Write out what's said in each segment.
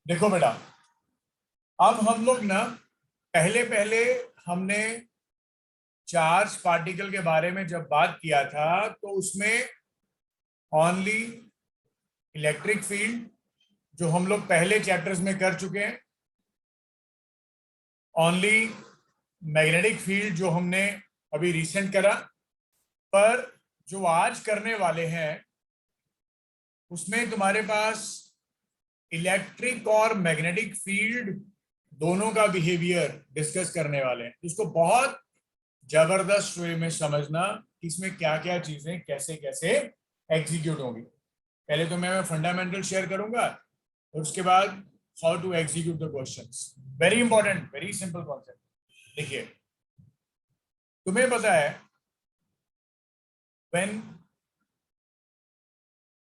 देखो बेटा, अब हम लोग ना पहले पहले हमने चार्ज पार्टिकल के बारे में जब बात किया था तो उसमें ओनली इलेक्ट्रिक फील्ड जो हम लोग पहले चैप्टर्स में कर चुके हैं, ओनली मैग्नेटिक फील्ड जो हमने अभी रिसेंट करा, पर जो आज करने वाले हैं उसमें तुम्हारे पास इलेक्ट्रिक और मैग्नेटिक फील्ड दोनों का बिहेवियर डिस्कस करने वाले हैं। इसको बहुत जबरदस्त वे में समझना कि इसमें क्या क्या चीजें कैसे कैसे एग्जीक्यूट होंगी। पहले तो मैं फंडामेंटल शेयर करूंगा और उसके बाद how to execute the questions. Very important, very simple concept. देखिए, तुम्हें पता है when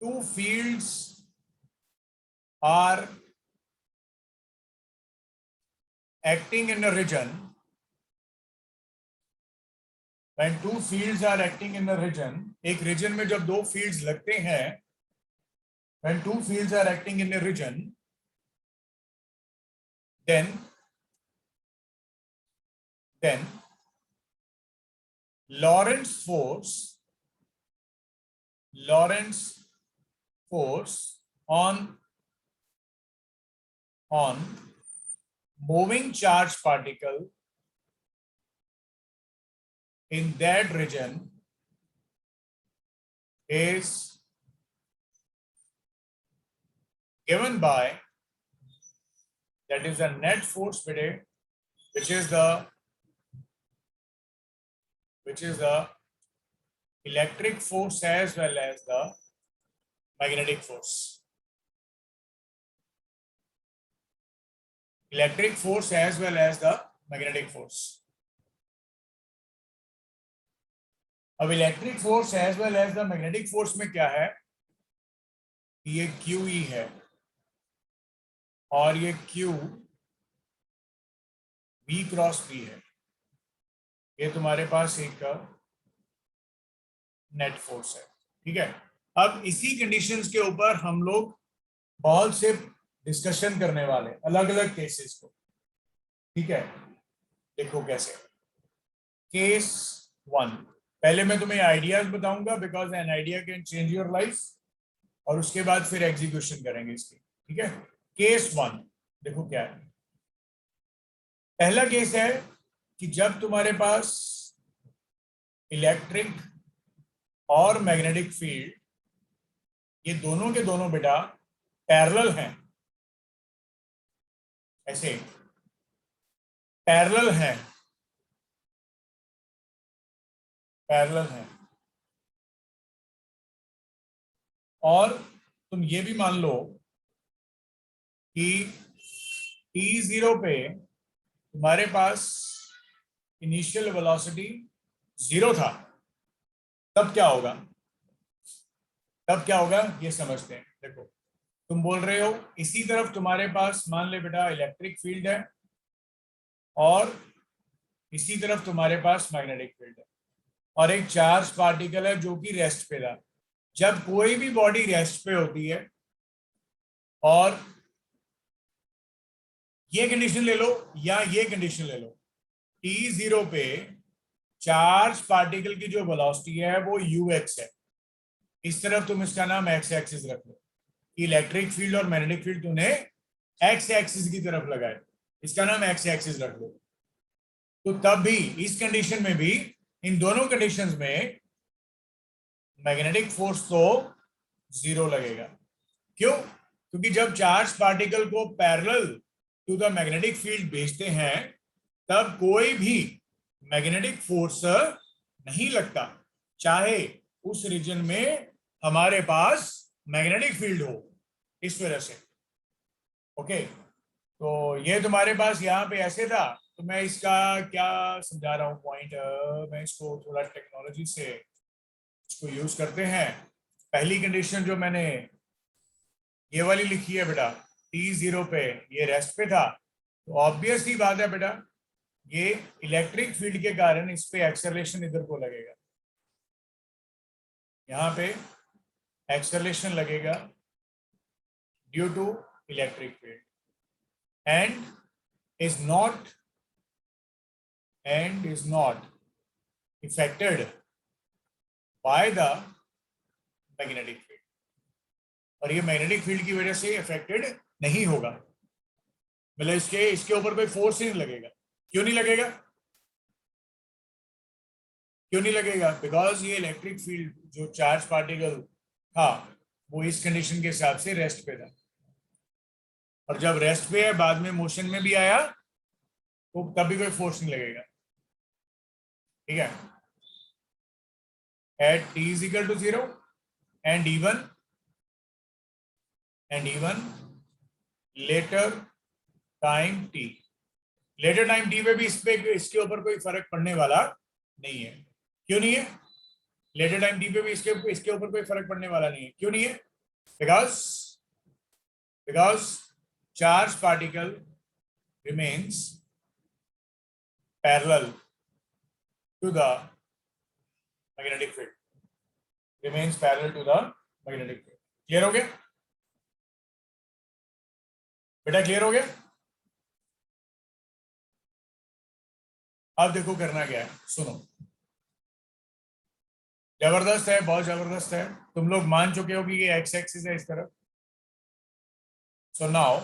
two fields are acting in a region, when two fields are acting in a region, एक region में जब दो fields लगते हैं, when two fields are acting in a region, then Lorentz force on moving charge particle in that region is given by, that is the net force beta, which is the electric force as well as the magnetic force. Electric force as well as the magnetic force. अब electric force as well as the magnetic force में क्या है, ये QE है और ये Q V cross P है। ये तुम्हारे पास एक नेट फोर्स है, ठीक है। अब इसी कंडीशंस के ऊपर हम लोग बहुत से डिस्कशन करने वाले, अलग अलग केसेस को, ठीक है। देखो कैसे। केस 1, पहले मैं तुम्हें आइडियाज बताऊंगा because an idea can change your life, और उसके बाद फिर एग्जीक्यूशन करेंगे इसकी, ठीक है। केस 1 देखो क्या है। पहला केस है कि जब तुम्हारे पास इलेक्ट्रिक और मैग्नेटिक फील्ड ये दोनों के दोनों बेटा पैरेलल हैं, ऐसे पैरेलल हैं, और तुम ये भी मान लो कि t0 पे तुम्हारे पास इनिशियल वेलोसिटी 0 था, तब क्या होगा, ये समझते हैं। देखो, तुम बोल रहे हो इसी तरफ तुम्हारे पास मान ले बेटा इलेक्ट्रिक फील्ड है और इसी तरफ तुम्हारे पास मैग्नेटिक फील्ड है, और एक चार्ज पार्टिकल है जो कि रेस्ट पे था। जब कोई भी बॉडी रेस्ट पे होती है, और ये कंडीशन ले लो या ये कंडीशन ले लो, t0 पे चार्ज पार्टिकल की जो वेलोसिटी है वो ux है। इस तरफ तुम इसका नाम x एक्सिस रख लो, इलेक्ट्रिक फील्ड और मैग्नेटिक फील्ड तुमने x एक्सिस की तरफ लगाए, इसका नाम x एक्सिस रख लो। तो तब भी इस कंडीशन में भी, इन दोनों कंडीशंस में मैग्नेटिक फोर्स तो 0 लगेगा। क्यों? क्योंकि जब चार्ज पार्टिकल को parallel to the magnetic field भेजते हैं तब कोई भी मैग्नेटिक फोर्स नहीं लगता, चाहे उस रीजन में हमारे पास मैग्नेटिक फील्ड हो, इस वजह से। ओके, तो ये तुम्हारे पास यहाँ पे ऐसे था, तो मैं इसका क्या समझा रहा हूँ पॉइंट, मैं इसको थोड़ा टेक्नोलॉजी से इसको यूज करते हैं। पहली कंडीशन जो मैंने ये वाली लिखी है बेटा, t0 पे ये रेस्ट पे था, तो ऑब्वियस ही बात है बेटा ये इलेक्ट्रिक फील्ड के कारण इस पे एक्सेलरेशन इधर को लगेगा, यहाँ पे एक्सेलरेशन लगेगा due to electric field. and is not affected by the magnetic field, और ये मैग्नेटिक फील्ड की वजह से अफेक्टेड नहीं होगा, मतलब इसके ऊपर कोई फोर्स नहीं लगेगा। क्यों नहीं लगेगा? क्यों नहीं लगेगा? बिकॉज ये इलेक्ट्रिक फील्ड जो चार्ज पार्टिकल था वो इस कंडीशन के हिसाब से रेस्ट पे था, और जब रेस्ट पे है बाद में मोशन में भी आया तो तब भी कोई फोर्स नहीं लगेगा। ठीक है, at t is equal to 0 and even later time t, later time t पे भी इसके ऊपर कोई फर्क पड़ने वाला नहीं है। क्यों नहीं है? लेटर टाइम t पे भी इसके ऊपर कोई फर्क पड़ने वाला नहीं है। क्यों नहीं है? Because charge particle remains parallel to the magnetic field, remains parallel to the magnetic field। Clear हो गया बेटा? क्लियर हो गया? अब देखो करना क्या है, सुनो, जबरदस्त है, बहुत जबरदस्त है। तुम लोग मान चुके हो कि ये एक्स एक्सिस है इस तरफ। सो नाउ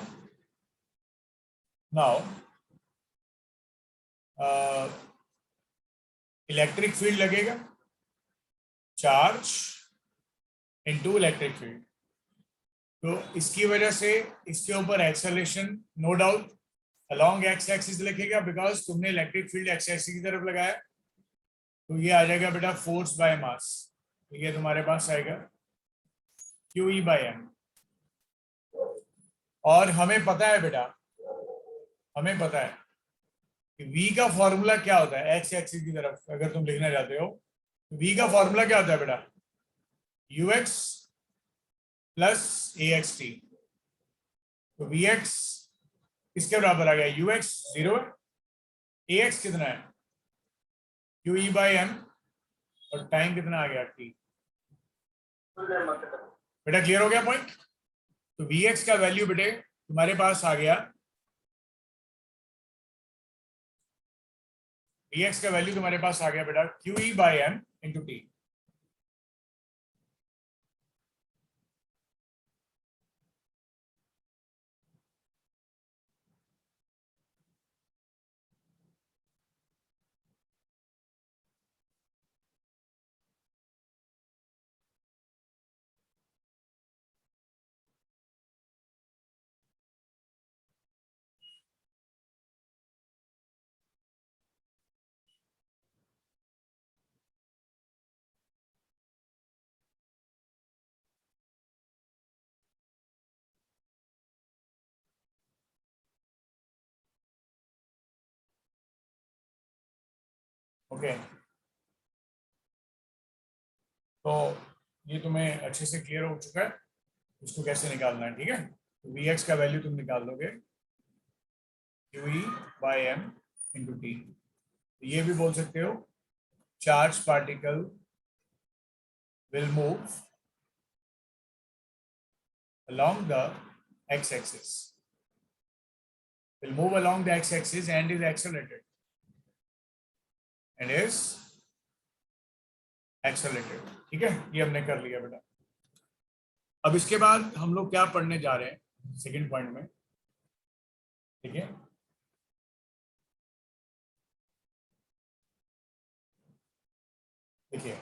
इलेक्ट्रिक फील्ड लगेगा, चार्ज इनटू इलेक्ट्रिक फील्ड, तो इसकी वजह से इसके ऊपर acceleration no doubt along x axis लिखेगा, बिकॉज तुमने इलेक्ट्रिक फील्ड एक्स एक्सिस की तरफ लगाया, तो ये आ जाएगा बेटा फोर्स बाय मास। ये तुम्हारे पास आएगा क्यू ई बाय एम। और हमें पता है बेटा, हमें पता है कि v का फॉर्मूला क्या होता है एक्स एक्सिस की तरफ अगर तुम लिखना चाहते हो, तो v का फॉर्मूला क्या होता है बेटा? ux प्लस ए एक्स टी। तो vx किसके बराबर आ गया? ux 0 है, ax कितना है? q e बाई एम, और टाइम कितना आ गया? t। बेटा क्लियर हो गया पॉइंट? तो vx का वैल्यू बेटे तुम्हारे पास आ गया, vx का वैल्यू तुम्हारे पास आ गया बेटा q e by m into t. Okay, तो ये तुम्हें अच्छे से क्लियर हो चुका है इसको कैसे निकालना है। ठीक है, तो vx का वैल्यू तुम निकाल दोगे q e by m into t. ये भी बोल सकते हो charge particle will move along the x-axis, will move along the x-axis and is accelerated, ठीक है, ये हमने कर लिया बेटा। अब इसके बाद हम लोग क्या पढ़ने जा रहे हैं सेकंड पॉइंट में? ठीक है, देखिए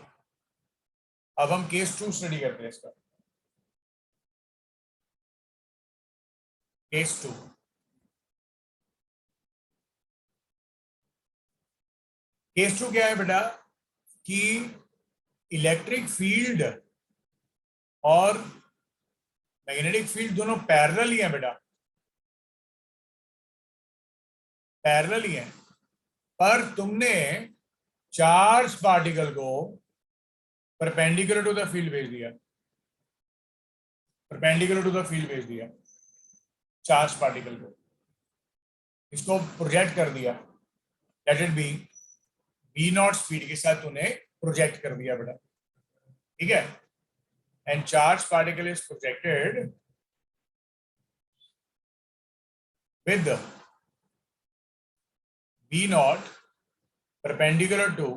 अब हम केस 2 स्टडी करते हैं इसका। केस 2, केस 2 क्या है बेटा कि इलेक्ट्रिक फील्ड और मैग्नेटिक फील्ड दोनों पैरेलल ही हैं बेटा, पैरेलल ही हैं, पर तुमने चार्ज पार्टिकल को परपेंडिकुलर टू द फील्ड भेज दिया, परपेंडिकुलर टू द फील्ड भेज दिया चार्ज पार्टिकल को, इसको प्रोजेक्ट कर दिया, let it be v not speed के साथ तूने प्रोजेक्ट कर दिया बेटा। ठीक है, and charge particle is projected with V naught perpendicular to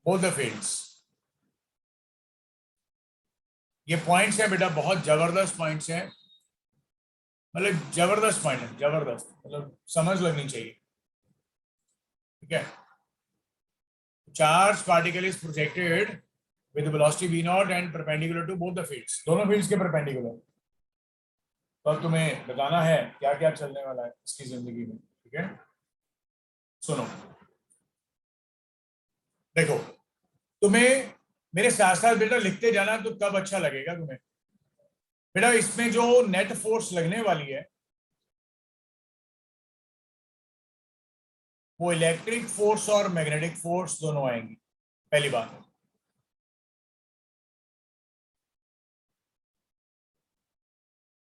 both the fields. ये पॉइंट्स हैं बेटा, बहुत जबरदस्त पॉइंट्स हैं, मतलब जबरदस्त पॉइंट है, जबरदस्त, मतलब समझ लगनी चाहिए, ठीक है। Charge particle is projected with velocity v naught and perpendicular to both the fields, दोनों फील्ड्स के परपेंडिकुलर। तो अब तुम्हें बताना है क्या क्या चलने वाला है इसकी जिंदगी में, ठीक है। सुनो, देखो, तुम्हें मेरे साथ साथ बेटा लिखते जाना, तो तब अच्छा लगेगा तुम्हें। बेटा इसमें जो नेट फोर्स लगने वाली है वो इलेक्ट्रिक फोर्स और मैग्नेटिक फोर्स दोनों आएंगी, पहली बात।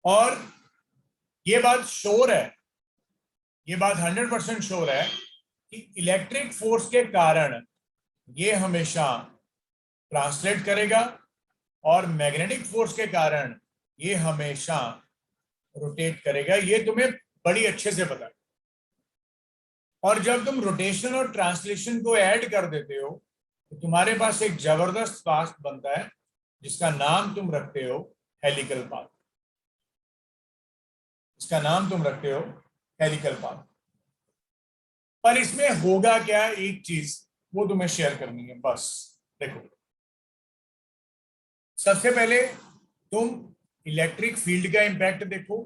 और ये बात श्योर है, ये बात 100% श्योर है कि इलेक्ट्रिक फोर्स के कारण ये हमेशा ट्रांसलेट करेगा और मैग्नेटिक फोर्स के कारण ये हमेशा रोटेट करेगा, ये तुम्हें बड़ी अच्छे से पता है। और जब तुम रोटेशन और ट्रांसलेशन को ऐड कर देते हो तो तुम्हारे पास एक जबरदस्त पाथ बनता है जिसका नाम तुम रखते हो हेलिकल पाथ। इसका नाम तुम रखते हो हेलिकल पाथ। पर इसमें होगा क्या, एक चीज वो तुम्हें शेयर करनी है बस। देखो, सबसे पहले तुम इलेक्ट्रिक फील्ड का इंपैक्ट देखो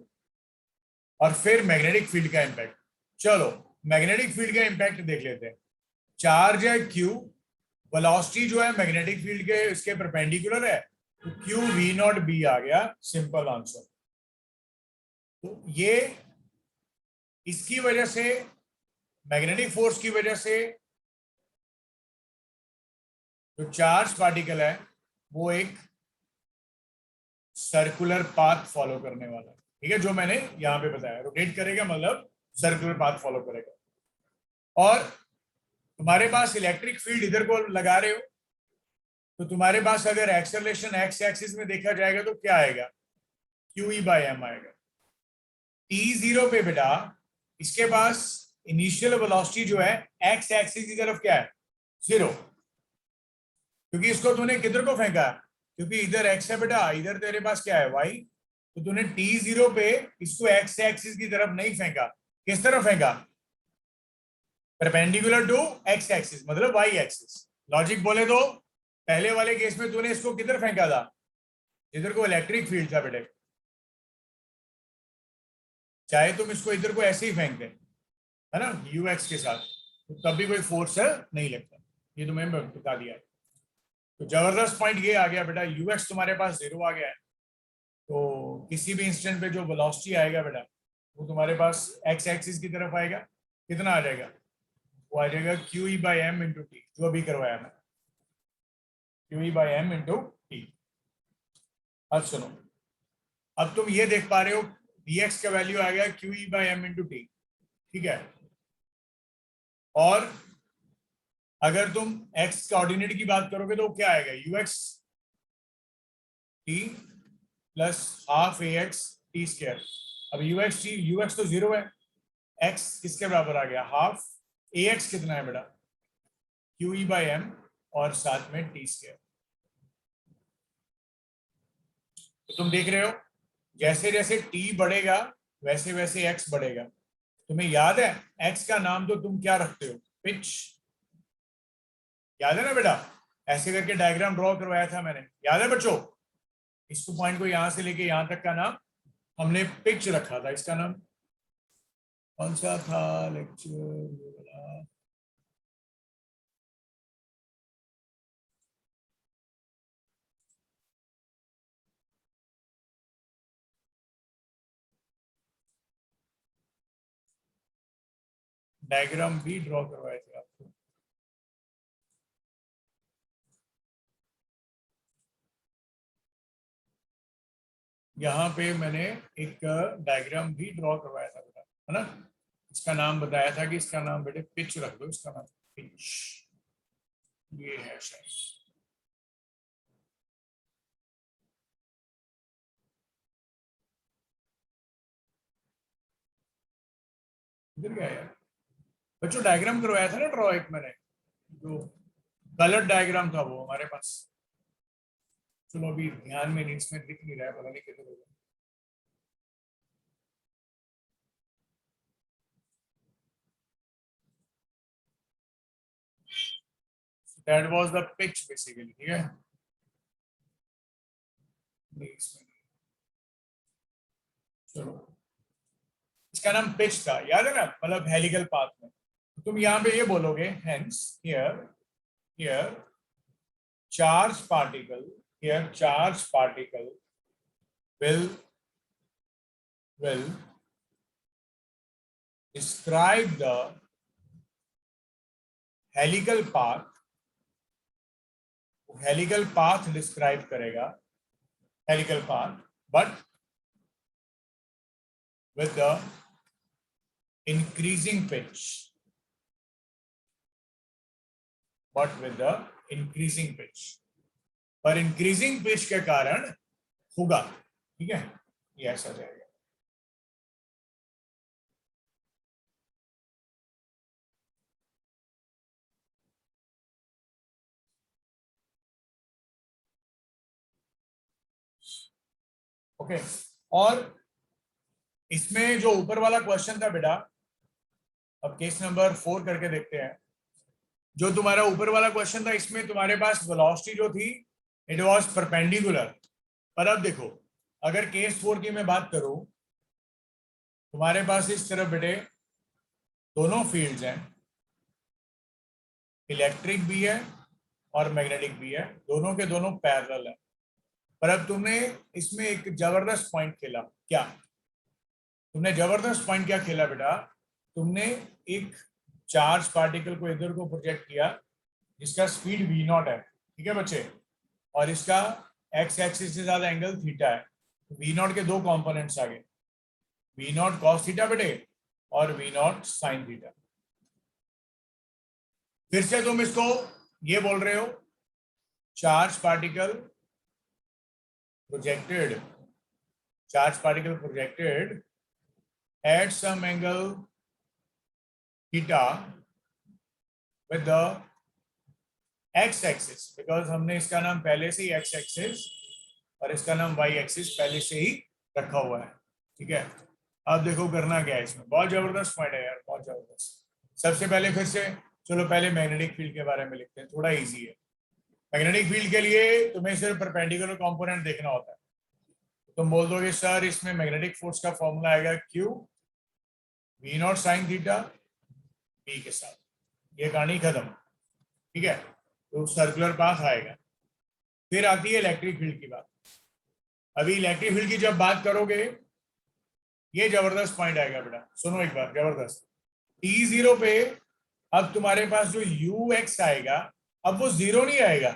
और फिर मैग्नेटिक फील्ड का इंपैक्ट। चलो मैग्नेटिक फील्ड का इंपैक्ट देख लेते हैं। चार्ज है Q, वेलोसिटी जो है मैग्नेटिक फील्ड के इसके परपेंडिकुलर है, तो Q V नॉट B आ गया, सिंपल आंसर। तो ये इसकी वजह से, मैग्नेटिक फोर्स की वजह से जो चार्ज पार्टिकल है वो एक सर्कुलर पाथ फॉलो करने वाला है, ठीक है, जो मैंने यहां पे बताया, रोटेट करेगा मतलब सर्कुलर पाथ फॉलो करेगा। और तुम्हारे पास इलेक्ट्रिक फील्ड इधर को लगा रहे हो, तो तुम्हारे पास अगर एक्सेलरेशन एक्स एक्सिस में देखा जाएगा तो क्या आएगा, QE/m आएगा। T0 पे बेटा इसके पास इनिशियल वेलोसिटी जो है एक्स एक्सिस की तरफ क्या है, 0, क्योंकि इसको तूने किधर को फेंका, क्योंकि इधर x है बेटा, इधर तेरे पास क्या है y, तो तूने T0 पे इसको x एक्सिस की तरफ नहीं फेंका, किस तरफ फेंका, परपेंडिकुलर टू x एक्सिस मतलब y एक्सिस। लॉजिक बोले तो पहले वाले केस में तूने इसको किधर फेंका था, इधर को इलेक्ट्रिक फील्ड था बेटे, चाहे तुम इसको इधर को ऐसे ही फेंक दे, है ना, ux के साथ, तो तब भी कोई फोर्स नहीं लगता। ये तुम्हें बता दिया है। तो जबरदस्त पॉइंट ये आ गया बेटा, ux तुम्हारे पास 0 आ गया है, तो किसी भी इंस्टेंट पे जो वेलोसिटी आएगा बेटा वो तुम्हारे पास x एक्सिस की तरफ आएगा, कितना आ जाएगा, वो आ जाएगा QE/m इंटू टी, जो अभी करवाया मैं, QE/m इंटू टी। अब सुनो, अब तुम ये देख पा रहे हो dx का वैल्यू आ गया QE/m इंटू टी, ठीक है। और अगर तुम x कोऑर्डिनेट की बात करोगे तो क्या आएगा, ux t plus half ax T square. अब ux तो 0 है, x किसके बराबर आ गया, हाफ ax कितना है बेटा, QE/m और साथ में टी स्क्वायर। तो तुम देख रहे हो जैसे जैसे t बढ़ेगा वैसे वैसे x बढ़ेगा। तुम्हें याद है x का नाम तो तुम क्या रखते हो, पिच, याद है ना बेटा, ऐसे करके डायग्राम ड्रॉ करवाया था मैंने, याद है बच्चों। इस पॉइंट को यहां से लेके यहां तक का नाम हमने पिच रखा था। इसका नाम कौन सा था लेक्चर, डायग्राम भी ड्रॉ करवाए थे आपको। यहाँ पे मैंने एक डायग्राम भी ड्रॉ करवाया था बेटा, है ना। इसका नाम बताया था कि इसका नाम बेटे पिच रख दो, इसका नाम पिच, ये है शायद। इधर क्या है यार? बच्चों डायग्राम करवाया था ना ड्रॉ एक मैंने, जो कलर डायग्राम था वो हमारे पास। चलो अभी ध्यान में नहीं, इसमें दिख नहीं रहा है, पता नहीं किधर होगा। That was the pitch basically, ठीक है। नहीं, इसमें नहीं। चलो, इसका नाम पिच था, याद है ना, मतलब हेलिकल पाथ में। तुम यहाँ पे ये बोलोगे, hence here, here charge particle, here charge particle will describe the helical path, helical path describe करेगा, helical path, but with the increasing pitch, but with the increasing pitch, पर इंक्रीजिंग पिच के कारण होगा, ठीक है, ये ऐसा जाएगा। ओके, और इसमें जो ऊपर वाला क्वेश्चन था बेटा, अब केस नंबर 4 करके देखते हैं। जो तुम्हारा ऊपर वाला क्वेश्चन था, इसमें तुम्हारे पास वेलोसिटी जो थी, इट वाज परपेंडिकुलर। पर अब देखो, अगर केस 4 की मैं बात करूं, तुम्हारे पास इस तरफ बेटे दोनों फील्ड्स हैं, इलेक्ट्रिक भी है और मैग्नेटिक भी है, दोनों के दोनों पैरेलल है। पर अब तुमने इसमें एक जबरदस्त पॉइंट खेला। क्या तुमने जबरदस्त पॉइंट क्या खेला बेटा? तुमने एक चार्ज पार्टिकल को इधर को प्रोजेक्ट किया, जिसका स्पीड v नॉट है, ठीक है बच्चे, और इसका एक्स एक्सिस से ज्यादा एंगल थीटा है। v नॉट के दो कंपोनेंट्स आ गए, v नॉट कॉस थीटा बेटे और v नॉट साइन थीटा। फिर से तुम इसको ये बोल रहे हो, charge particle projected, charge particle projected at some angle theta with the x axis, because हमने इसका नाम पहले से ही x axis और इसका नाम y axis पहले से ही रखा हुआ है, ठीक है। अब देखो करना क्या है इसमें, बहुत जबरदस्त पॉइंट है यार, बहुत जबरदस्त। सबसे पहले फिर से चलो पहले मैग्नेटिक फील्ड के बारे में लिखते हैं, थोड़ा इजी है। मैग्नेटिक फील्ड के लिए तुम्हें सिर्फ परपेंडिकुलर कंपोनेंट देखना होता है। तुम बोल दोगे सर इसमें मैग्नेटिक फोर्स का फॉर्मूला आएगा Q v not sine theta p के साथ, ये कहानी खत्म, ठीक है। तो सर्कुलर पाथ आएगा। फिर आती है इलेक्ट्रिक फील्ड की बात। अभी इलेक्ट्रिक फील्ड की जब बात करोगे, ये जबरदस्त पॉइंट आएगा बेटा, सुनो एक बार, जबरदस्त। T0 पे अब तुम्हारे पास जो ux आएगा, अब वो जीरो नहीं आएगा।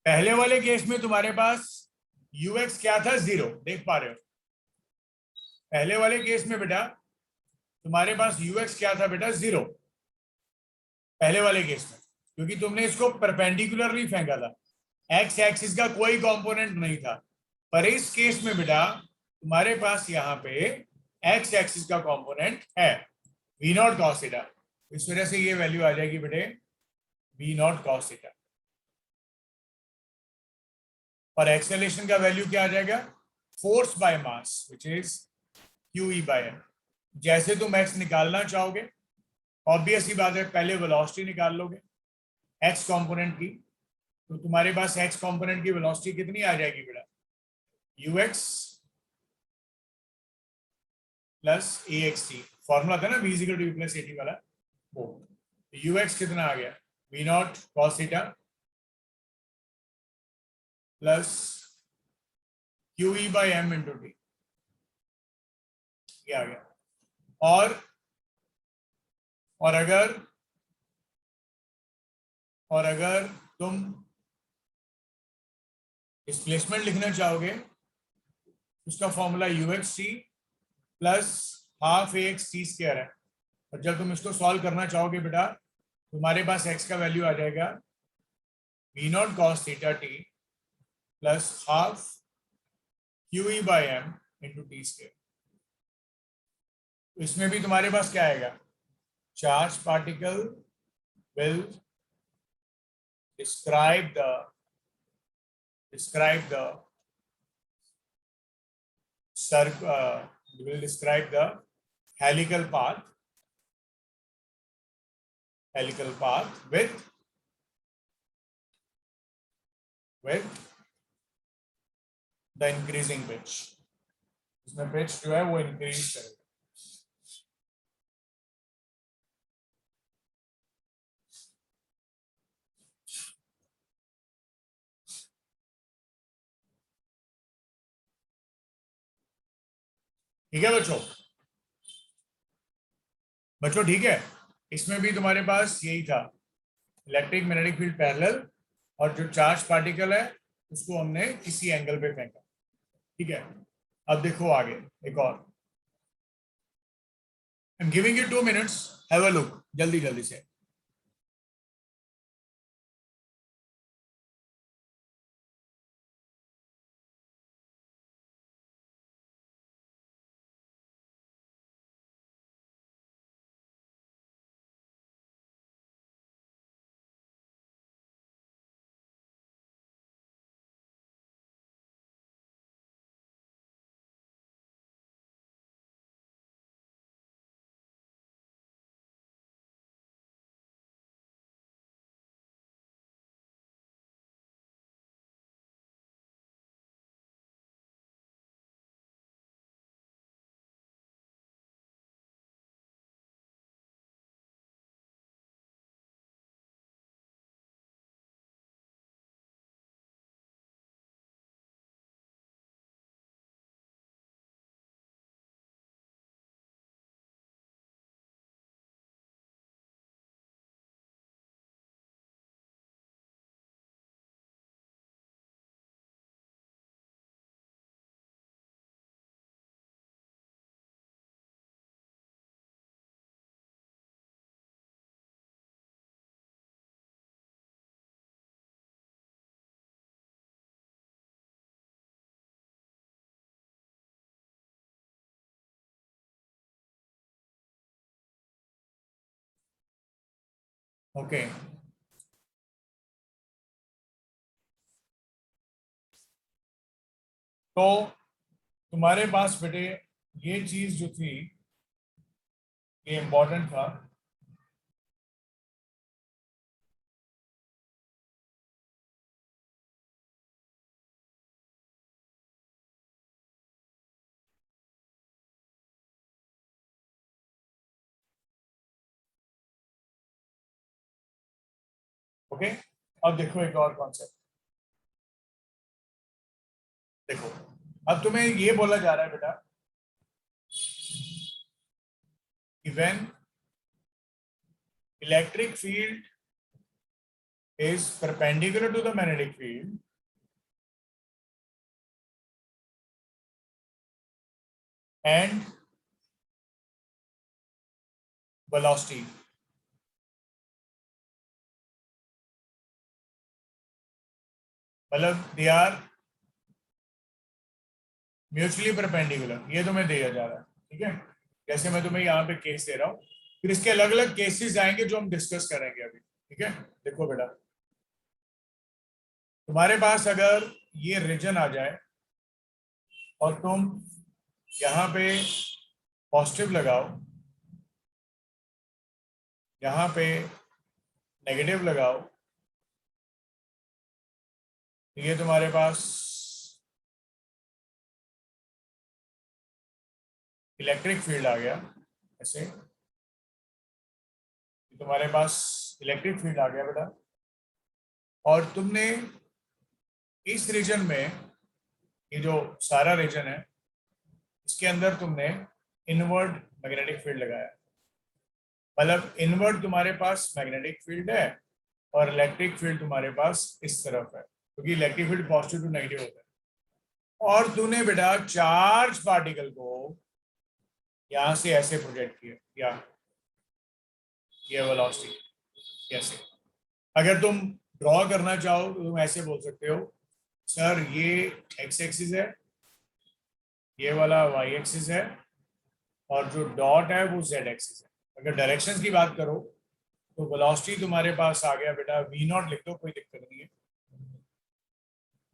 पहले वाले केस में तुम्हारे पास ux क्या था? जीरो, देख पा रहे हो। पहले वाले केस में बेटा तुम्हारे पास ux क्या था बेटा? जीरो, पहले वाले केस में, क्योंकि तुमने इसको परपेंडिकुलरली फेंका था, एक्स एक्सिस का कोई कंपोनेंट नहीं था। पर इस केस में बेटा तुम्हारे पास यहाँ पे एक्स एक्सिस का कंपोनेंट है, v नॉट कॉस थीटा। इस वजह से ये वैल्यू आ जाएगी बेटे v नॉट कॉस थीटा। और एक्सेलरेशन का वैल्यू क्या आ जाएगा? Force by mass which is QE by m। जैसे तुम x निकालना चाहोगे, ऑब्वियस ही बात है, पहले वेलोसिटी निकाल लोगे x कंपोनेंट की, तो तुम्हारे पास x कंपोनेंट की वेलोसिटी कितनी आ जाएगी बेटा? ux प्लस axt, फॉर्मूला था ना v equal to u plus at वाला, वो ux कितना आ गया? v naught cos theta plus QE by m into t, ये आ गया। और अगर तुम डिस्प्लेसमेंट लिखना चाहोगे, उसका formula ux_t plus half axt square है। और जब तुम इसको सॉल्व करना चाहोगे बेटा, तुम्हारे पास x का वैल्यू आ जाएगा v naught cos theta t plus half QE by m into t square. इसमें भी तुम्हारे पास क्या आएगा, charge particle will describe the will describe the helical path with the increasing pitch. इसमें pitch जो है वो increase करेगा. ठीक है बच्चों ठीक है. इसमें भी तुम्हारे पास यही था, इलेक्ट्रिक मैग्नेटिक फील्ड पैरेलल, और जो चार्ज पार्टिकल है उसको हमने किसी एंगल पे फेंका. ठीक है. अब देखो आगे एक और, I am giving you 2 minutes, have a look जल्दी जल्दी से. ओके. तो तुम्हारे पास बेटे ये चीज जो थी ये इंपॉर्टेंट था. ओके. अब देखो एक और कॉन्सेप्ट देखो. अब तुम्हें ये बोला जा रहा है बेटा कि when electric field is perpendicular to the magnetic field and velocity, मतलब they are म्यूचुअली परपेंडिकुलर. ये तुम्हें दिया जा रहा है. ठीक है. जैसे मैं तुम्हें यहाँ पे केस दे रहा हूँ, फिर इसके अलग अलग केसेस आएंगे जो हम डिस्कस करेंगे अभी. ठीक है. देखो बेटा, तुम्हारे पास अगर ये रीजन आ जाए और तुम यहाँ पे पॉजिटिव लगाओ, यहाँ पे नेगेटिव लगाओ, ये तुम्हारे पास इलेक्ट्रिक फील्ड आ गया. ऐसे तुम्हारे पास इलेक्ट्रिक फील्ड आ गया बेटा, और तुमने इस रीजन में, ये जो सारा रीजन है इसके अंदर तुमने इनवर्ड मैग्नेटिक फील्ड लगाया. मतलब इनवर्ड तुम्हारे पास मैग्नेटिक फील्ड है और इलेक्ट्रिक फील्ड तुम्हारे पास इस तरफ है, क्योंकि electric field positive to negative होता है. और तूने बेटा चार्ज पार्टिकल को यहां से ऐसे प्रोजेक्ट किया, या ये वेलोसिटी कैसे. अगर तुम ड्रॉ करना चाहो तो तुम ऐसे बोल सकते हो, सर ये एक्स एक्सिस है, ये वाला वाई एक्सिस है, और जो डॉट है वो z एक्सिस है। अगर डायरेक्शंस की बात करो तो वेलोसिटी तुम्हारे पास आ गया बेटा v नॉट, लिख दो कोई दिक्कत नहीं है,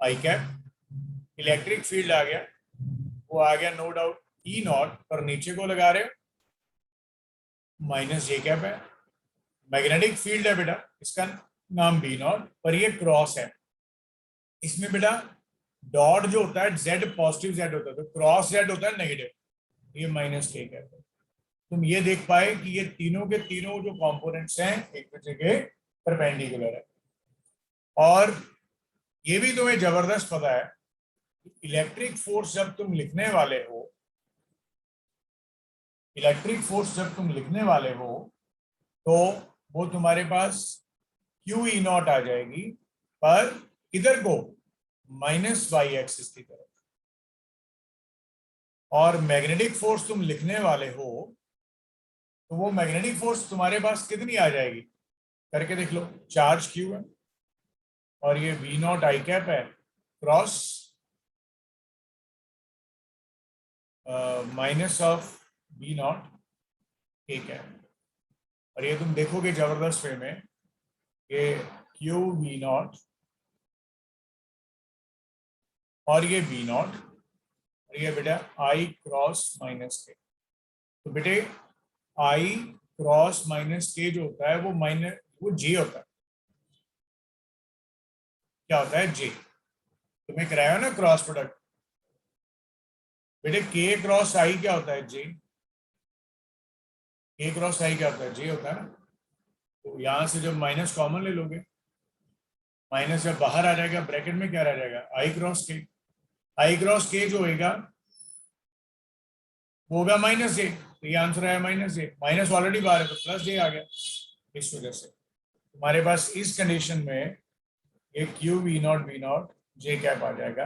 आई कैप। इलेक्ट्रिक फील्ड आ गया, वो आ गया नो डाउट ई नॉट, पर नीचे को लगा रहे हो माइनस जे कैप है। मैग्नेटिक फील्ड है बेटा, इसका नाम बी नॉट, पर ये क्रॉस है। इसमें बेटा डॉट जो होता है जेड पॉजिटिव जेड होता है, तो क्रॉस जेड होता है नेगेटिव, ये माइनस के कैप है। तुम ये देख पाए कि ये तीनों के तीनों जो कंपोनेंट्स हैं एक दूसरे के परपेंडिकुलर है। और ये भी तुम्हें जबरदस्त पता है, इलेक्ट्रिक फोर्स जब तुम लिखने वाले हो, इलेक्ट्रिक फोर्स जब तुम लिखने वाले हो तो वो तुम्हारे पास क्यू ई नॉट आ जाएगी, पर इधर को माइनस वाई एक्सिस की तरफ। और मैग्नेटिक फोर्स तुम लिखने वाले हो तो वो मैग्नेटिक फोर्स तुम्हारे पास कितनी आ जाएगी करके देख लो, चार्ज क्यू है और ये वी नॉट आई कैप है cross minus of b naught a cap. और ये तुम देखोगे जबरदस्त वे में, ये क्यू वी नॉट और ये बी नॉट और ये बेटा आई क्रॉस माइनस के। तो बेटे आई क्रॉस माइनस के जो होता है वो जे होता है। क्या होता है? जे। तुम्हें कराया ना क्रॉस प्रोडक्ट, बेटे के क्रॉस आई क्या होता है? जे। के क्रॉस आई क्या होता है? जे होता है ना। तो यहां से जब माइनस कॉमन ले लोगे, माइनस जब बाहर आ जाएगा ब्रैकेट में क्या रह जाएगा? आई क्रॉस के। आई क्रॉस के जो होगा वो होगा माइनस जे, तो ये आंसर आया माइनस जे। माइनस ऑलरेडी बाहर है तो प्लस जे आ गया। इस वजह से तुम्हारे पास इस कंडीशन में ये q we naught j cap आ जाएगा,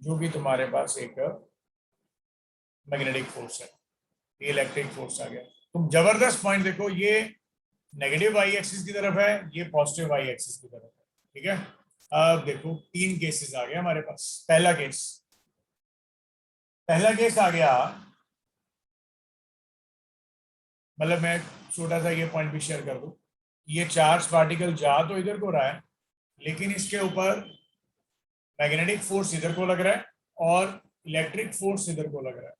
जो कि तुम्हारे पास एक मैग्नेटिक फोर्स है। ये इलेक्ट्रिक फोर्स आ गया। तुम जबरदस्त पॉइंट देखो, ये नेगेटिव वाई एक्सिस की तरफ है, ये पॉजिटिव वाई एक्सिस की तरफ है। ठीक है, अब देखो तीन केसेस आ गए हमारे पास। पहला केस आ गया, मतलब मैं छोटा सा ये पॉइंट भी शेयर कर दूं, ये चार्ज पार्टिकल जा तो इधर को रहा है, लेकिन इसके ऊपर मैग्नेटिक फोर्स इधर को लग रहा है और इलेक्ट्रिक फोर्स इधर को लग रहा है,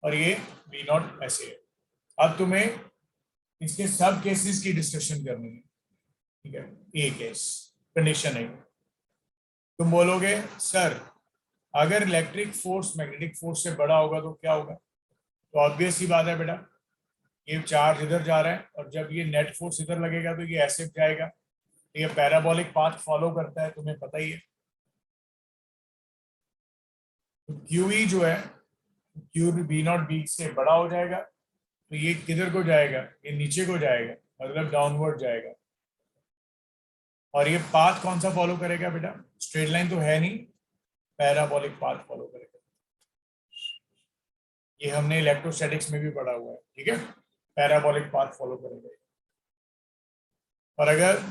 और ये वी नॉट ऐसे है। अब तुम्हें इसके सब केसेस की डिस्कशन करनी है। ठीक है, ए केस कंडीशन है। तुम बोलोगे सर अगर इलेक्ट्रिक फोर्स मैग्नेटिक फोर्स से बड़ा होगा तो क्या होगा? तो ऑब्वियस ही बात है बेटा, ये चार्ज इधर जा रहा है और जब ये नेट फोर्स इधर लगेगा तो ये ऐसे जाएगा, तो ये पैराबोलिक पाथ फॉलो करता है, तुम्हें पता ही है। तो क्यू ई जो है क्यू बी नॉट बी से बड़ा हो जाएगा, तो ये किधर को जाएगा? ये नीचे को जाएगा, मतलब डाउनवर्ड जाएगा। और ये पाथ कौन सा फॉलो करेगा बेटा? स्ट्रेट लाइन तो है नहीं, पैराबोलिक पाथ फॉलो करेगा। ये हमने इलेक्ट्रोस्टैटिक्स में भी पढ़ा हुआ है। ठीक है, पैराबोलिक पाथ फॉलो करेगा। और अगर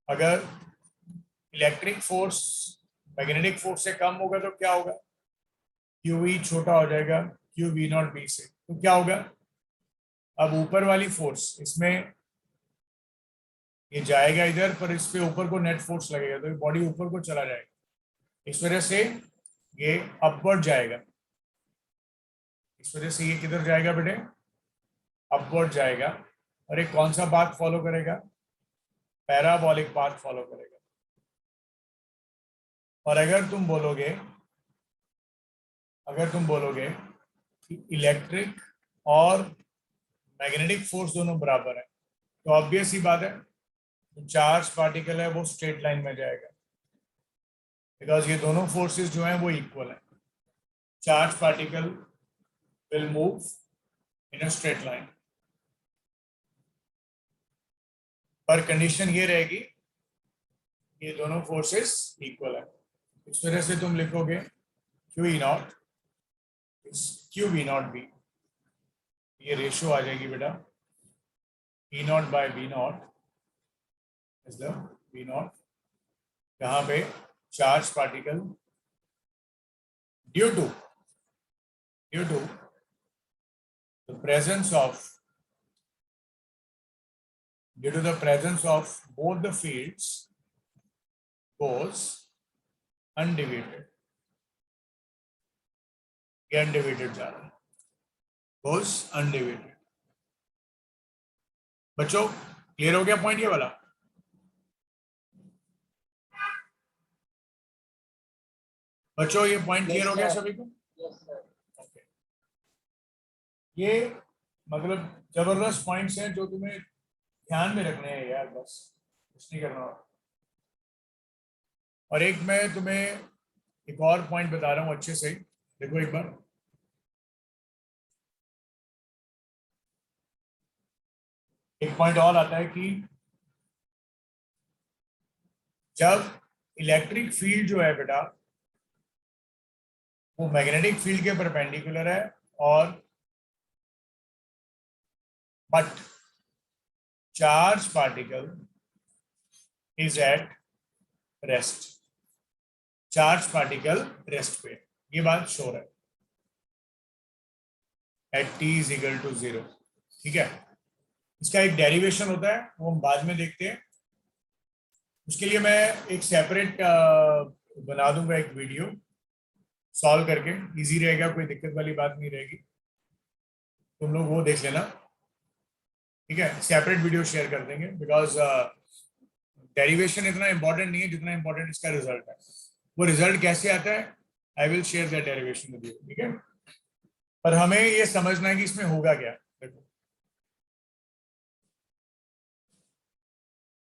अगर इलेक्ट्रिक फोर्स मैग्नेटिक फोर्स से कम होगा तो क्या होगा? क्यू ई छोटा हो जाएगा क्यू वी नॉट बी से, तो क्या होगा? अब ऊपर वाली फोर्स, इसमें ये जाएगा इधर, पर इस पे ऊपर को नेट फोर्स लगेगा तो बॉडी ऊपर को चला जाएगा, इस वजह से ये अपवर्ड जाएगा। इस वजह से ये किधर जाएगा बेटे? अपवर्ड जाएगा। और एक कौन सा पाथ फॉलो करेगा? पैराबोलिक पाथ फॉलो करेगा। और अगर तुम बोलोगे कि इलेक्ट्रिक और मैग्नेटिक फोर्स दोनों बराबर है, तो ऑब्वियस ही बात है तो चार्ज पार्टिकल है वो स्ट्रेट लाइन में जाएगा, बिकॉज ये दोनों फोर्सेस जो हैं वो इक्वल है। Charge particle will move in a straight line, पर कंडीशन ये रहेगी ये दोनों फोर्सेस इक्वल है। इस वजह से तुम लिखोगे Q E naught Q we naught B, ये रेशियो आ जाएगी बेटा E naught by B naught is the B naught, यहाँ पे charge particle due to due to the presence of both the fields goes undivided. ये undivided जा रहा है, goes undivided. बच्चों क्लियर हो गया पॉइंट ये वाला? बच्चों ये पॉइंट क्लियर हो गया सभी को? ओके, ये मतलब जबरदस्त पॉइंट्स हैं जो तुम्हें ध्यान में रखने हैं यार, बस कुछ नहीं करना। और एक मैं तुम्हें एक और पॉइंट बता रहा हूं अच्छे से, देखो एक बार। एक पॉइंट और आता है कि जब इलेक्ट्रिक फील्ड जो है बेटा वो मैग्नेटिक फील्ड के परपेंडिकुलर है, और but charge particle is at rest, charge particle rest पे, ये बात श्योर है, at t is equal to 0। ठीक है, इसका एक डेरिवेशन होता है, वो हम बाद में देखते हैं। उसके लिए मैं एक सेपरेट बना दूंगा एक वीडियो सॉल्व करके, इजी रहेगा, कोई दिक्कत वाली बात नहीं रहेगी, तुम लोग वो देख लेना। ठीक है, सेपरेट वीडियो शेयर कर देंगे, बिकॉज डेरिवेशन इतना इंपॉर्टेंट नहीं है जितना इंपॉर्टेंट इसका रिजल्ट है। वो रिजल्ट कैसे आता है, I will share that derivation with you. ठीक है, पर हमें ये समझना है कि इसमें होगा क्या। देखो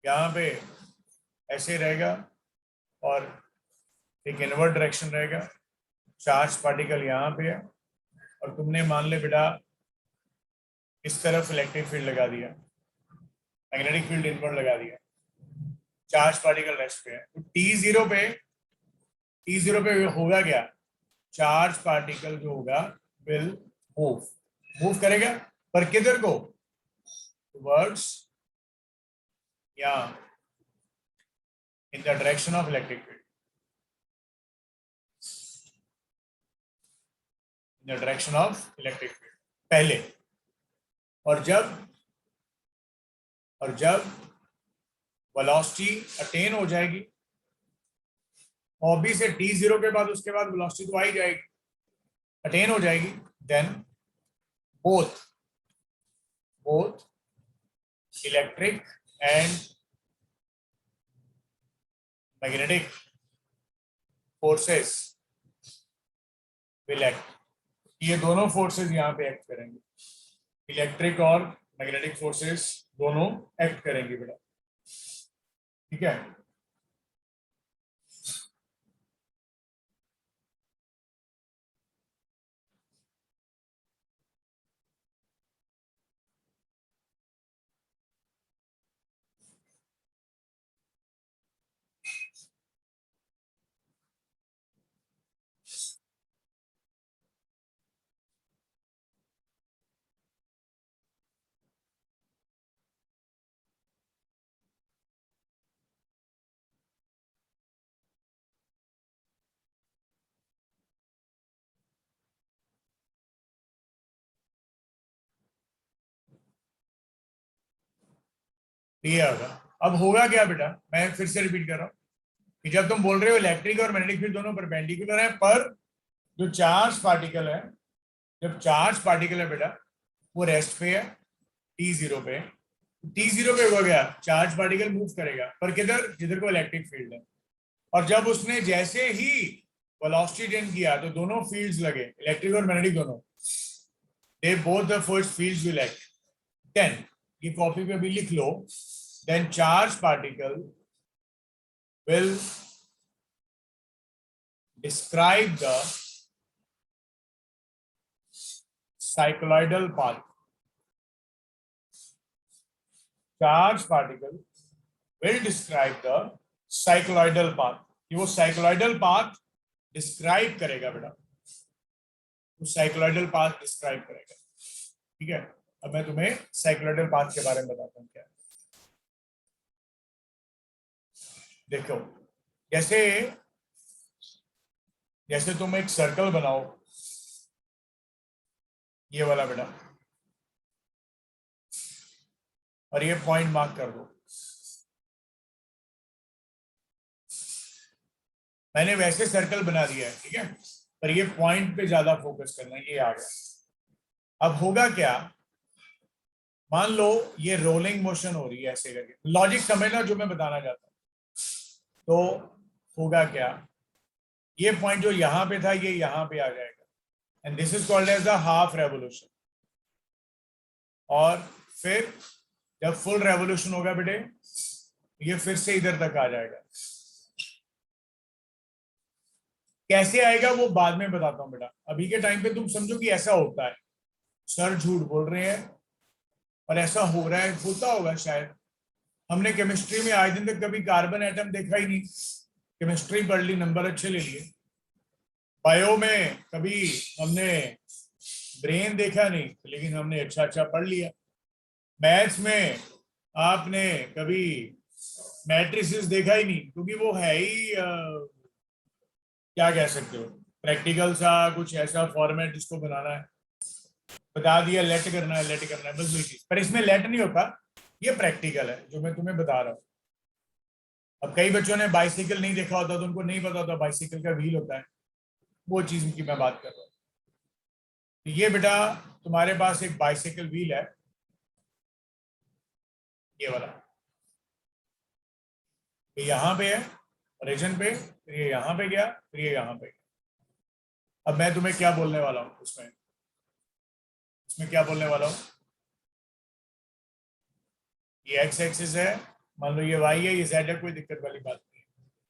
यहाँ पे ऐसे रहेगा और एक इनवर्ट डायरेक्शन रहेगा, चार्ज पार्टिकल यहाँ पे है, और तुमने मान ले बेटा इस तरफ इलेक्ट्रिक फील्ड लगा दिया, मैग्नेटिक फील्ड इनवर्ट लगा दिया, चार्ज पार्टिकल रेस्ट पे है। तो T0 पे होगा क्या, चार्ज पार्टिकल जो होगा विल मूव करेगा, पर किधर को, टुवर्ड्स या in the direction of electric field, in the direction of electric field पहले। और जब वेलोसिटी अटेन हो जाएगी, ऑब्वियस है T0 के बाद उसके बाद वेलोसिटी तो आ ही जाएगी, अटेन हो जाएगी, then both electric and magnetic forces will act. ये दोनों फोर्सेस यहाँ पे एक्ट करेंगे, इलेक्ट्रिक और मैग्नेटिक फोर्सेस दोनों एक्ट करेंगे बेटा। ठीक है, ये होगा। अब होगा क्या बेटा, मैं फिर से रिपीट कर रहा हूँ कि जब तुम बोल रहे हो इलेक्ट्रिक और मैग्नेटिक फील्ड दोनों परपेंडिकुलर है, पर जो चार्ज पार्टिकल है, जब चार्ज पार्टिकल है बेटा वो रेस्ट पे है T0 पे, T0 पे हो गया, चार्ज पार्टिकल मूव करेगा, पर किधर, जिधर को इलेक्ट्रिक फील्ड है। और जब उसने जैसे ही वेलोसिटी गेन किया तो दोनों फील्ड्स लगे, इलेक्ट्रिक और मैग्नेटिक दोनों, they both the first fields will act. Then ये कॉपी पे भी लिख लो, then charge particle will describe the cycloidal path. Charge particle will describe the cycloidal path. कि वो cycloidal path describe करेगा बेटा, वो cycloidal path describe करेगा। ठीक है, अब मैं तुम्हें cycloidal path के बारे में बताता हूँ क्या। देखो जैसे तुम एक सर्कल बनाओ, ये वाला बेटा, और ये पॉइंट मार्क कर दो। मैंने वैसे सर्कल बना दिया है, ठीक है, पर ये पॉइंट पे ज्यादा फोकस करना है। ये आ गया। अब होगा क्या, मान लो ये रोलिंग मोशन हो रही है ऐसे करके, लॉजिक समझना जो मैं बताना चाहता हूं। तो होगा क्या, ये पॉइंट जो यहां पे था ये यहां पे आ जाएगा, and this is called as the half revolution. और फिर जब फुल रेवोल्यूशन होगा बेटे, ये फिर से इधर तक आ जाएगा। कैसे आएगा वो बाद में बताता हूं बेटा, अभी के टाइम पे तुम समझो कि ऐसा होता है। सर झूठ बोल रहे हैं और ऐसा हो रहा है, होता होगा शायद। हमने केमिस्ट्री में आज दिन तक कभी कार्बन एटम देखा ही नहीं, केमिस्ट्री पढ़ ली, नंबर अच्छे ले लिए। बायो में कभी हमने ब्रेन देखा नहीं, लेकिन हमने अच्छा अच्छा पढ़ लिया। मैथ्स में आपने कभी मैट्रिसेस देखा ही नहीं, क्योंकि वो है ही क्या कह सकते हो, प्रैक्टिकल सा कुछ ऐसा फॉर्मेट जिसको बनाना है, बता दिया लेट करना है, लेट करना है, बस वही चीज। पर इसमें लेट नहीं होता, ये प्रैक्टिकल है जो मैं तुम्हें बता रहा हूँ। अब कई बच्चों ने बाइसिकल नहीं देखा होता तो उनको नहीं पता होता बाइसिकल का व्हील होता है, वो चीज की मैं बात कर रहा हूँ। तो ये बेटा तुम्हारे पास एक बाइसिकल व्हील है, ये वाला, ये यहाँ पे है ओरिजिन पे, फिर ये यहाँ पे गया, फिर ये यहाँ पे गया। अब मैं तुम्हें क्या बोलने वाला हूँ उसमें, इसमें क्या बोलने वाला हूँ, ये एक्स एक्सिस है, मान लो ये वाई है, ये जेड है, कोई दिक्कत वाली बात नहीं है।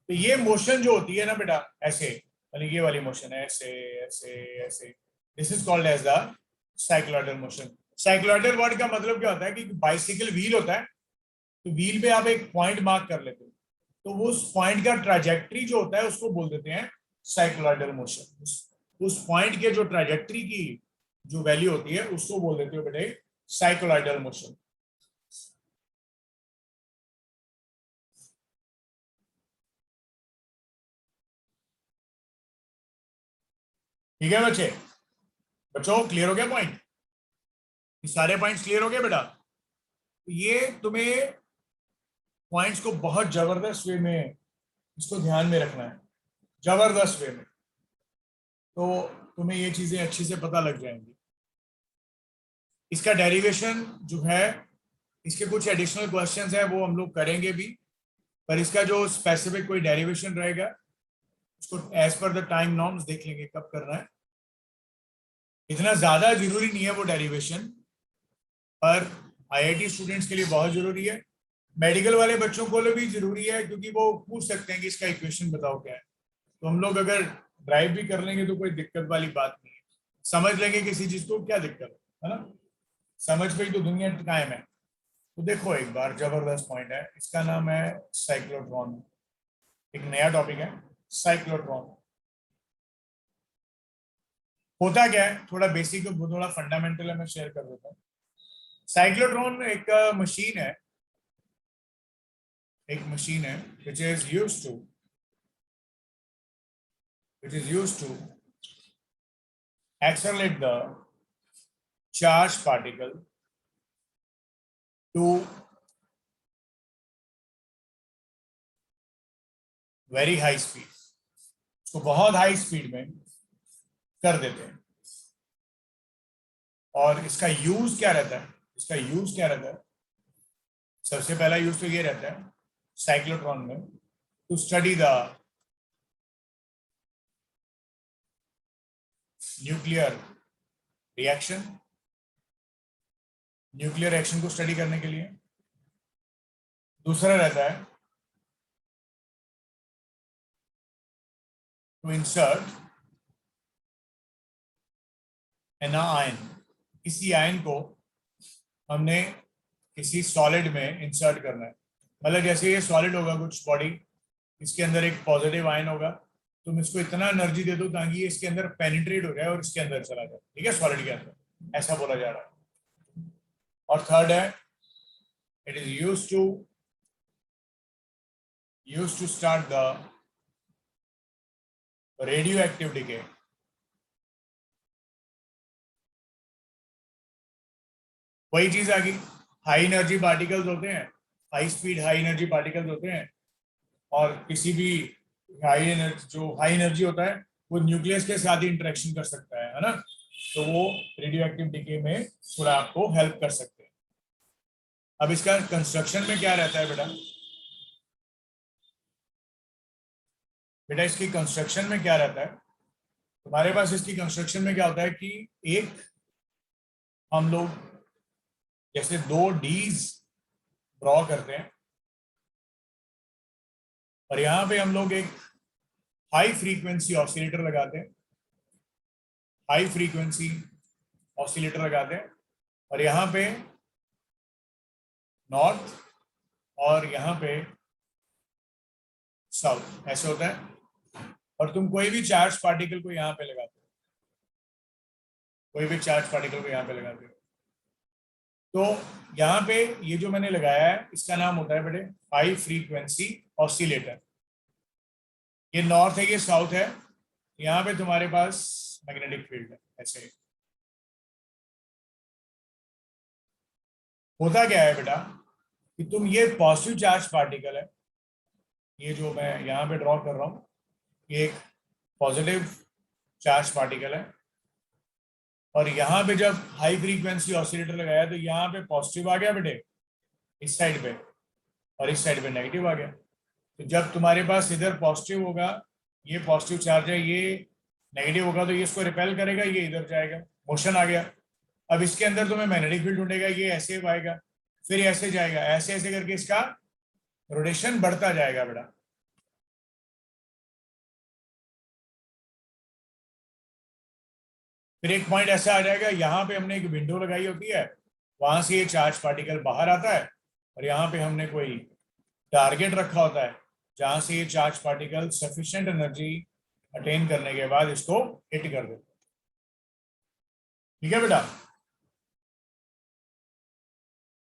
तो ये मोशन जो होती है ना बेटा ऐसे, मतलब ये वाली मोशन है ऐसे ऐसे ऐसे, this is called as the cycloidal motion. Cycloidal word का मतलब क्या होता है कि बाइसिकल व्हील होता है, तो व्हील पे आप एक पॉइंट मार्क कर लेते हो, तो वो उस पॉइंट का ट्राजेक्टरी जो होता है उसको बोल देते हैं साइक्लोइडल मोशन। उस पॉइंट के जो ट्राजेक्टरी की जो वैल्यू होती है उसको बोल देते हो बेटे साइक्लोइडल मोशन। ठीक है बच्चे, बच्चों क्लियर हो गया पॉइंट, ये सारे पॉइंट्स क्लियर हो गए बेटा। ये तुम्हें पॉइंट्स को बहुत जबरदस्त वे में इसको ध्यान में रखना है, जबरदस्त वे में, तो तुम्हें ये चीजें अच्छे से पता लग जाएंगी। इसका डेरिवेशन जो है, इसके कुछ एडिशनल क्वेश्चंस है वो हम लोग करेंगे भी, पर इसका जो स्पेसिफिक कोई डेरिवेशन रहेगा उसको as per the time norms देख लेंगे कब करना है। इतना ज्यादा जरूरी नहीं है वो डेरिवेशन, पर आईआईटी स्टूडेंट्स के लिए बहुत जरूरी है, मेडिकल वाले बच्चों को भी जरूरी है, क्योंकि वो पूछ सकते हैं कि इसका इक्वेशन बताओ क्या है। तो हम लोग अगर ड्राइव भी कर लेंगे तो कोई दिक्कत वाली बात नहीं है, समझ लेंगे किसी चीज को, क्या दिक्कत है ना, समझ पे ही तो दुनिया कायम है। तो देखो एक बार, जबरदस्त पॉइंट है, इसका नाम है साइक्लोट्रॉन, एक नया टॉपिक है साइक्लोट्रॉन। होता क्या है, थोड़ा बेसिक थोड़ा फंडामेंटल है, मैं शेयर कर देता हूँ। साइक्लोट्रॉन एक मशीन है, एक मशीन है which is used to accelerate the charged particle to very high speed, उसको बहुत हाई स्पीड में कर देते हैं। और इसका यूज क्या रहता है, इसका यूज क्या रहता है, सबसे पहला यूज तो ये रहता है साइक्लोट्रॉन में, to study the nuclear reaction, nuclear action को स्टडी करने के लिए। दूसरा रहता है टू इंसर्ट एन आयन, किसी आयन को हमने किसी सॉलिड में इंसर्ट करना है। मतलब जैसे ये सॉलिड होगा कुछ बॉडी, इसके अंदर एक पॉजिटिव आयन होगा, तुम इसको इतना एनर्जी दे दो ताकि ये इसके अंदर पेनिट्रेट हो जाए और इसके अंदर चला जाए, ठीक है, सॉलिड के अंदर, ऐसा बोला जा रहा है। और थर्ड है, it is used to start the radioactive decay, वही चीज आ गई, हाई एनर्जी पार्टिकल्स होते हैं, high speed high energy particles होते हैं, और किसी भी हाई एनर्जी, जो हाई एनर्जी होता है वो न्यूक्लियस के साथ ही इंटरेक्शन कर सकता है ना, तो वो रेडियो एक्टिव डिके में थोड़ा आपको हेल्प कर सकते हैं। अब इसका कंस्ट्रक्शन में क्या रहता है बेटा, बेटा इसकी कंस्ट्रक्शन में क्या रहता है, तुम्हारे पास इसकी कंस्ट्रक्शन में क्या होता है कि एक हम लोग जैसे दो डीज ड्रॉ करते हैं, और यहां पे हम लोग एक हाई फ्रीक्वेंसी ऑसिलेटर लगाते हैं, हाई फ्रीक्वेंसी ऑसिलेटर लगाते हैं, और यहां पे नॉर्थ और यहां पे साउथ, ऐसे होता है। और तुम कोई भी चार्ज पार्टिकल को यहां पे लगाते हो, कोई भी चार्ज पार्टिकल को यहां पे लगाते हो, तो यहां पे ये जो मैंने लगाया है इसका नाम होता है बेटे हाई फ्रीक्वेंसी ऑसिलेटर। ये नॉर्थ है, ये साउथ है, यहाँ पे तुम्हारे पास मैग्नेटिक फील्ड है। ऐसे होता क्या है बेटा कि तुम ये पॉजिटिव चार्ज पार्टिकल है, ये जो मैं यहाँ पे ड्रॉ कर रहा हूँ, ये एक पॉजिटिव चार्ज पार्टिकल है, और यहाँ पे जब हाई फ्रीक्वेंसी ऑसिलेटर लगाया तो यहाँ पे पॉजिटिव आ गया बेटे इस साइड पे, और इस साइड पे नेगेटिव आ गया। तो जब तुम्हारे पास इधर पॉजिटिव होगा, ये पॉजिटिव चार्ज है, ये नेगेटिव होगा, तो ये इसको रिपेल करेगा, ये इधर जाएगा, मोशन आ गया। अब इसके अंदर तुम्हें मैग्नेटिक फील्ड ढूंढेगा, ये ऐसे आएगा, फिर ऐसे जाएगा, ऐसे ऐसे करके इसका रोटेशन बढ़ता जाएगा बेटा। फिर एक पॉइंट ऐसा आ जाएगा, यहाँ पे हमने एक विंडो लगाई होती है, वहां से ये चार्ज पार्टिकल बाहर आता है, और यहाँ पे हमने कोई टारगेट रखा होता है जहां से ये charge particle sufficient energy attain करने के बाद इसको हिट कर देते। ठीक है बेटा,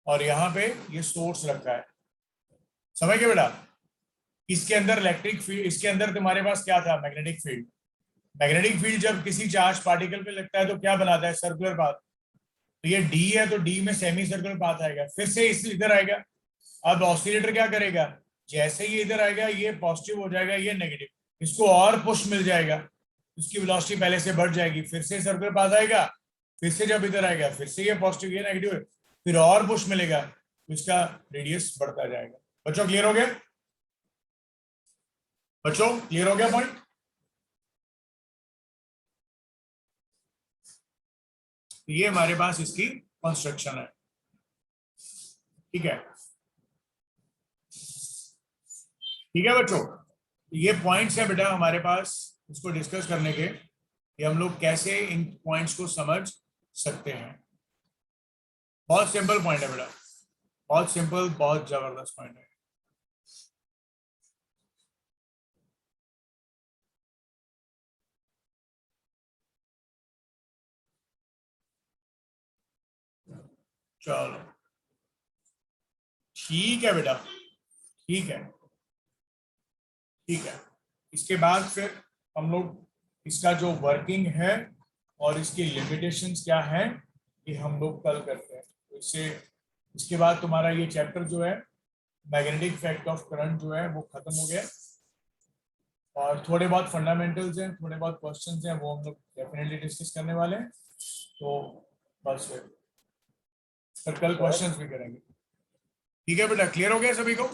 और यहाँ पे ये सोर्स रखा है, समझ गए बेटा। इसके अंदर इलेक्ट्रिक फील्ड, इसके अंदर तुम्हारे पास क्या था, मैग्नेटिक फील्ड। मैग्नेटिक फील्ड जब किसी चार्ज पार्टिकल पे लगता है तो क्या बनाता है, सर्कुलर पाथ। तो ये डी है, तो डी में सेमी सर्कुलर पाथ आएगा, फिर से इस इधर आएगा। अब ऑसिलेटर क्या करेगा, जैसे ही इधर आएगा ये पॉजिटिव हो जाएगा, ये नेगेटिव, इसको और पुश मिल जाएगा, उसकी वेलोसिटी पहले से बढ़ जाएगी, फिर से सर्कुलर पाथ आएगा, फिर से जब इधर आएगा फिर से ये पॉजिटिव ये नेगेटिव, फिर और पुश मिलेगा, तो इसका रेडियस बढ़ता जाएगा। बच्चों क्लियर हो गया, बच्चों क्लियर हो गया पॉइंट। ये हमारे पास इसकी कंस्ट्रक्शन है। ठीक है, ठीक है बच्चों, ये पॉइंट्स है बेटा हमारे पास इसको डिस्कस करने के, कि हम लोग कैसे इन पॉइंट्स को समझ सकते हैं। बहुत सिंपल पॉइंट है बेटा, बहुत सिंपल, बहुत जबरदस्त पॉइंट है। चलो ठीक है बेटा, ठीक है, ठीक है। इसके बाद फिर हम लोग इसका जो वर्किंग है और इसकी लिमिटेशंस क्या है ये हम लोग कल करते हैं। तो इससे इसके बाद तुम्हारा ये चैप्टर जो है मैग्नेटिक इफेक्ट ऑफ करंट जो है वो खत्म हो गया, और थोड़े बहुत फंडामेंटल्स हैं, थोड़े बहुत क्वेश्चंस हैं, वो हम लोग डेफिनेटली डिस्कस करने वाले हैं। तो बस फिर कल क्वेश्चंस भी करेंगे। ठीक है बेटा, क्लियर हो गया सभी को।